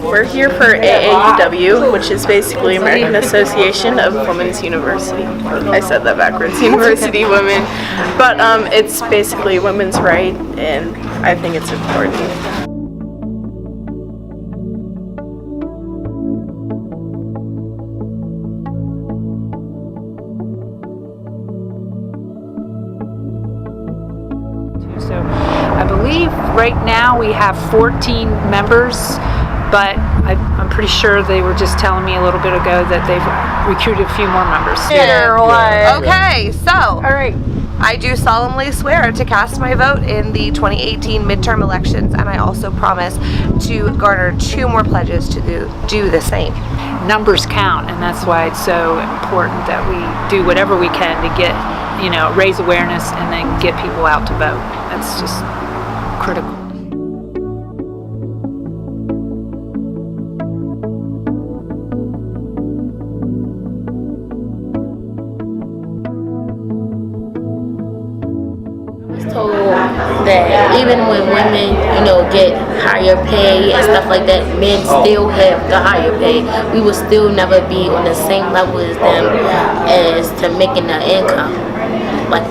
We're here for AAUW, which is basically American Association of Women's University. I said that backwards, University Women. But it's basically women's right, and I think it's important. So I believe right now we have 14 members, but I'm pretty sure they were just telling me a little bit ago that they've recruited a few more members. Okay, so I do solemnly swear to cast my vote in the 2018 midterm elections, and I also promise to garner 2 more pledges to do the same. Numbers count, and that's why it's so important that we do whatever we can to get, raise awareness and then get people out to vote. That's just critical. Told that even when women, get higher pay and stuff like that, men still have the higher pay. We will still never be on the same level as them as to making the income. Like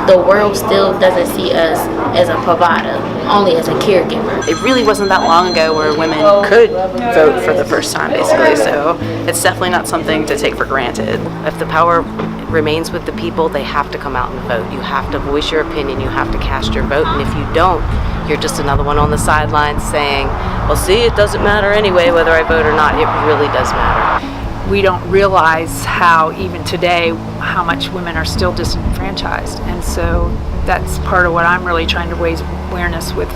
the world still doesn't see us as a provider, only as a caregiver. It really wasn't that long ago where women could vote for the first time, basically, so it's definitely not something to take for granted. If the power remains with the people, they have to come out and vote. You have to voice your opinion, you have to cast your vote, and if you don't, you're just another one on the sidelines saying, well, see, it doesn't matter anyway whether I vote or not. It really does matter. We don't realize how, even today, how much women are still disenfranchised, and so that's part of what I'm really trying to raise awareness with,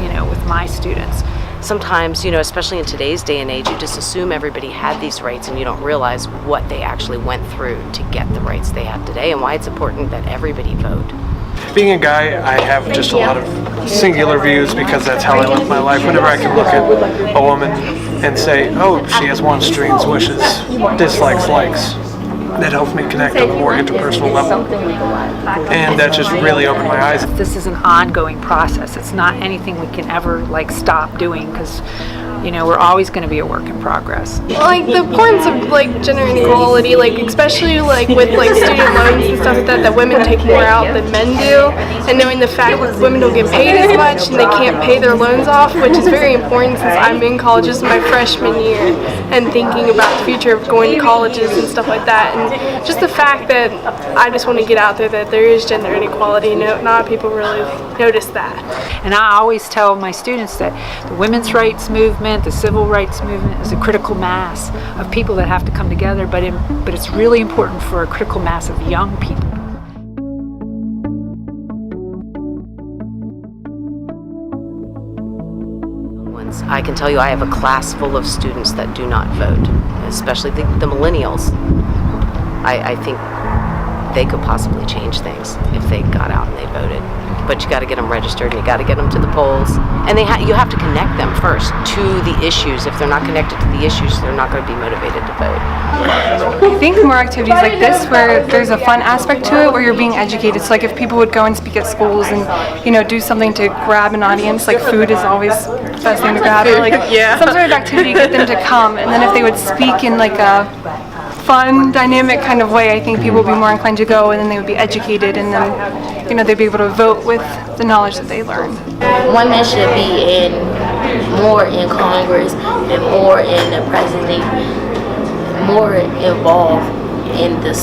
with my students. Sometimes, especially in today's day and age, you just assume everybody had these rights and you don't realize what they actually went through to get the rights they have today and why it's important that everybody vote. Being a guy, I have just a lot of singular views because that's how I live my life. Whenever I can look at a woman and say, oh, she has wants, dreams, wishes, dislikes, likes, that helps me connect on a more interpersonal level. And that just really opened my eyes. This is an ongoing process. It's not anything we can ever stop doing because we're always going to be a work in progress. The importance of gender inequality, especially with student loans and stuff like that, that women take more out than men do, and knowing the fact that women don't get paid as much and they can't pay their loans off, which is very important since I'm in college. This is my freshman year and thinking about the future of going to colleges and stuff like that, and just the fact that I just want to get out there that there is gender inequality. Not a lot of people really notice that. And I always tell my students that the women's rights movement, the civil rights movement is a critical mass of people that have to come together, but it's really important for a critical mass of young people. I can tell you I have a class full of students that do not vote, especially the millennials. I think they could possibly change things if they got out and they voted. But you got to get them registered and you got to get them to the polls. And you have to connect them first to the issues. If they're not connected to the issues, they're not going to be motivated to vote. I think more activities like this where there's a fun aspect to it, where you're being educated. So if people would go and speak at schools and do something to grab an audience, food is always the best thing to grab. Some sort of activity to get them to come. And then if they would speak in a fun, dynamic kind of way, I think people would be more inclined to go, and then they would be educated, and then they'd be able to vote with the knowledge that they learned. Women should be more in Congress and more in the presidency, more involved in the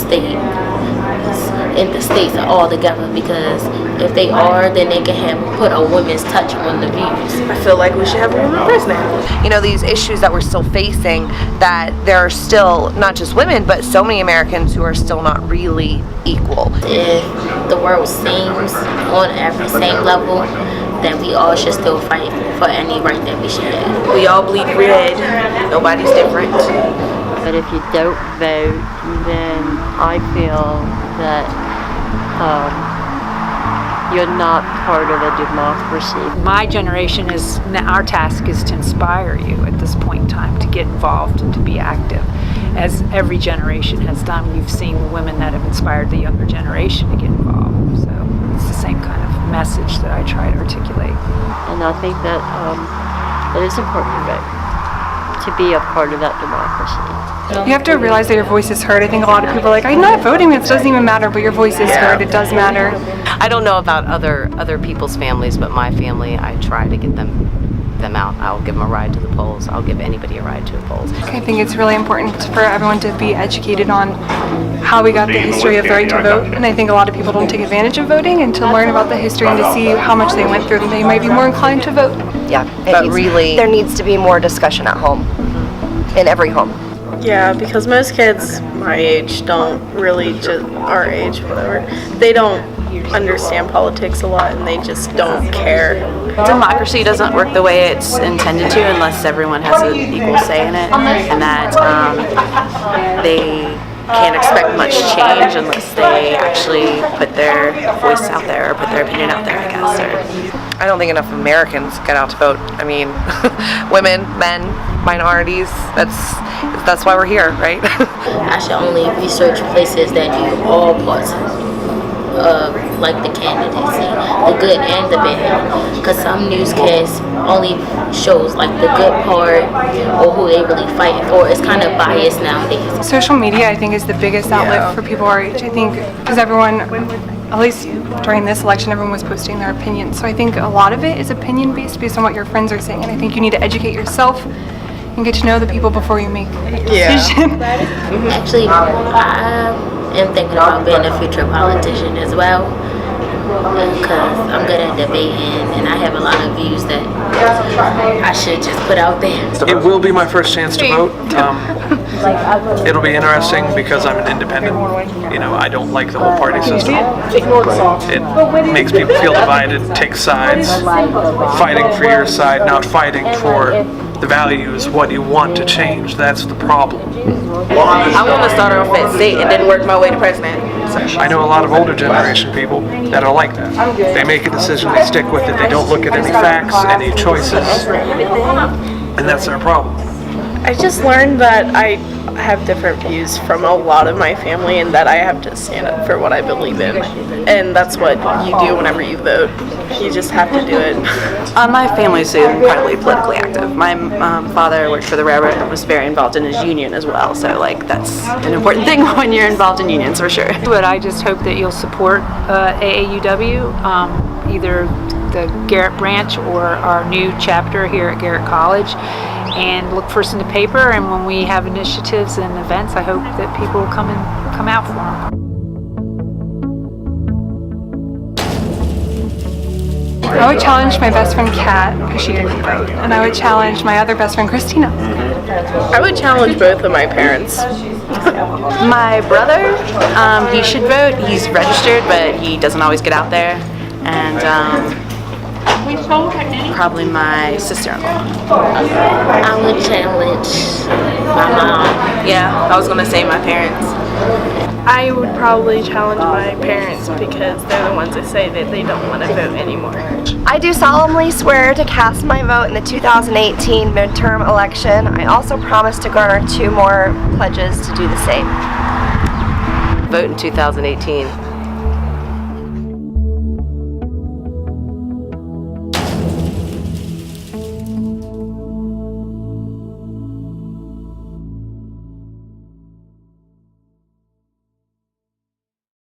states all together, because if they are, then they can put a woman's touch on the views. I feel like we should have a woman president. These issues that we're still facing, that there are still not just women, but so many Americans who are still not really equal. If the world seems on every same level, then we all should still fight for any right that we should have. We all bleed red. Nobody's different. But if you don't vote, then I feel that you're not part of a democracy. My generation our task is to inspire you at this point in time to get involved and to be active. As every generation has done, you've seen the women that have inspired the younger generation to get involved. So it's the same kind of message that I try to articulate. And I think that it is important to vote. to be a part of that democracy. You have to realize that your voice is heard. I think a lot of people are like, I'm not voting, it doesn't even matter, but your voice is heard, it does matter. I don't know about other people's families, but my family, I try to get them out. I'll give them a ride to the polls. I'll give anybody a ride to the polls. I think it's really important for everyone to be educated on how we got the history of the right to vote, and I think a lot of people don't take advantage of voting, and to learn about the history and to see how much they went through, then they might be more inclined to vote. Yeah, there needs to be more discussion at home, in every home. Yeah, because most kids my age don't really, our age, whatever, they don't understand politics a lot and they just don't care. Democracy doesn't work the way it's intended to unless everyone has an equal say in it, and that they can't expect much change unless they actually put their voice out there or put their opinion out there, I guess. I don't think enough Americans get out to vote. I mean, women, men, minorities, that's why we're here, right? I should only research places that do all parts of like the candidacy, the good and the bad, because some newscasts only shows like the good part or who they really fighting for. It's kind of biased nowadays. Social media, I think, is the biggest outlet for people our age. I think because everyone, at least during this election, everyone was posting their opinions. So I think a lot of it is opinion based on what your friends are saying, and I think you need to educate yourself and get to know the people before you make a decision. Actually, I am thinking about being a future politician as well, because I'm good at debating and I have a lot of views that I should just put out there. It will be my first chance to vote. It'll be interesting because I'm an independent. You know, I don't like the whole party system. It makes people feel divided, take sides, fighting for your side, not fighting for the values, what you want to change. That's the problem. I want to start off at state and then work my way to president. I know a lot of older generation people that are like that. They make a decision, they stick with it, they don't look at any facts, any choices, and that's their problem. I just learned that I have different views from a lot of my family and that I have to stand up for what I believe in. And that's what you do whenever you vote. You just have to do it. My family is incredibly politically active. My father worked for the railroad and was very involved in his union as well. So like that's an important thing when you're involved in unions for sure. But I just hope that you'll support AAUW, either the Garrett branch or our new chapter here at Garrett College, and look for us in the paper, and when we have initiatives and events, I hope that people will come out for them. I would challenge my best friend Kat, because she didn't vote, and I would challenge my other best friend Christina. I would challenge both of my parents. My brother, he should vote. He's registered, but he doesn't always get out there. And probably my sister-in-law. I would challenge my mom. Yeah, I was gonna say my parents. I would probably challenge my parents because they're the ones that say that they don't want to vote anymore. I do solemnly swear to cast my vote in the 2018 midterm election. I also promise to garner 2 more pledges to do the same. Vote in 2018.